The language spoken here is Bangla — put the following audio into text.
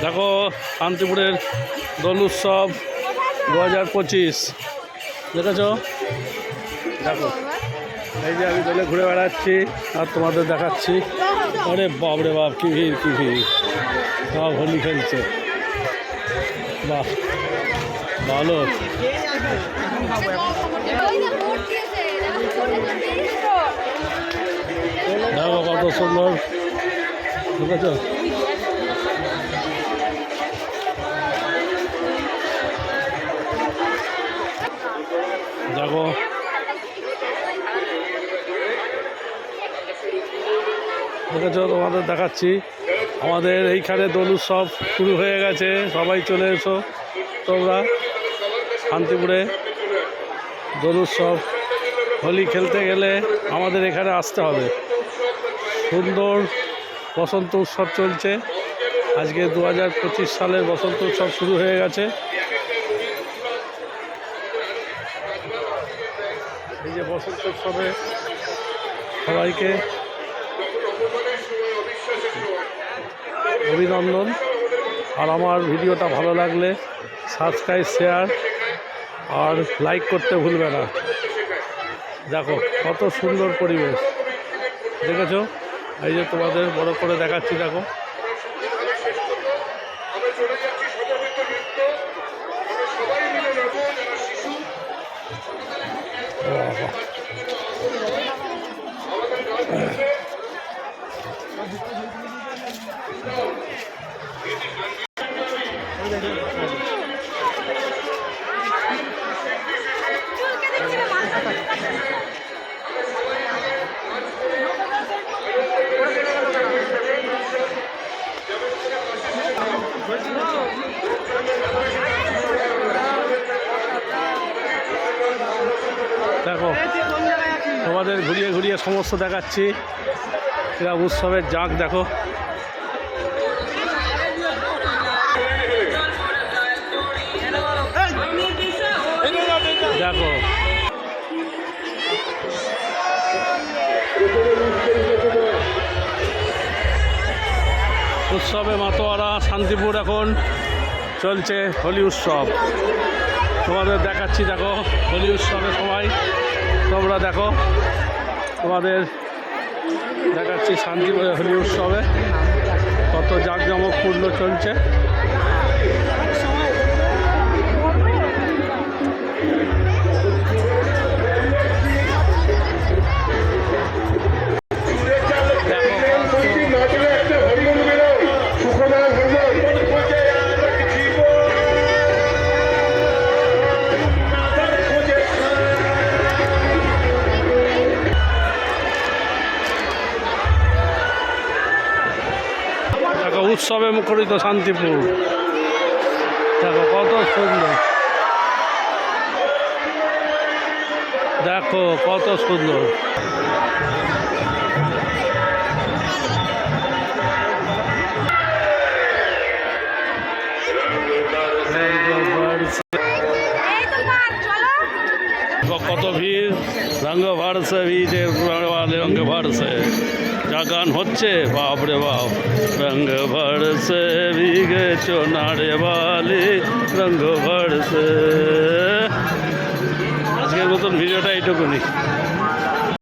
দেখো শান্তিপুরের দোল উৎসব 2025 দেখেছ। দেখো এই যে আমি দোলে ঘুরে বেড়াচ্ছি আর তোমাদের দেখাচ্ছি। আরে বাপ রে বাপ, কি ভিড় কি ভিড়, সব হোলি খেলছে। বাহ ভালো। দেখো কত সুন্দর, বুঝেছ। দেখো দেখেছ, তোমাদের দেখাচ্ছি। আমাদের এইখানে দোল উৎসব শুরু হয়ে গেছে, সবাই চলে এসো তোমরা শান্তিপুরে। দোল উৎসব হোলি খেলতে গেলে আমাদের এখানে আসতে হবে। সুন্দর বসন্ত উৎসব চলছে, আজকে 2025 সালের বসন্ত উৎসব শুরু হয়ে গেছে। এই যে বসন্ত উৎসবে সবাইকে অভিনন্দন। আর আমার ভিডিওটা ভালো লাগলে সাবস্ক্রাইব, শেয়ার আর লাইক করতে ভুলবে না। দেখো কত সুন্দর পরিবেশ, দেখেছো। এই যে তোমাদের বড় করে দেখাচ্ছি, দেখো। দেখো তোমাদের ঘুরিয়ে ঘুরিয়ে সমস্ত দেখাচ্ছি। এরা উৎসবের জাঁক দেখো। দেখো উৎসবে মাতোয়ারা শান্তিপুর এখন চলছে হোলি উৎসব। তোমাদের দেখাচ্ছি, দেখো হোলি উৎসবে সবাই তোমরা দেখো। তোমাদের দেখাচ্ছি শান্তিপুরে হোলি উৎসবে কত জাঁকজমকপূর্ণ চলছে। উৎসবে মুখরিত শান্তিপুর, দেখো কত সুন্দর, দেখো কত সুন্দর। কত ভিড়, রঙ ভরসে ভিজে রঙ ভরসে যা গান হচ্ছে, বাপরে বাপ। রঙ ভরসে ভিগে চোনারে বালি রঙ ভরসে। আজকের মতন ভিডিওটা এইটুকুনি।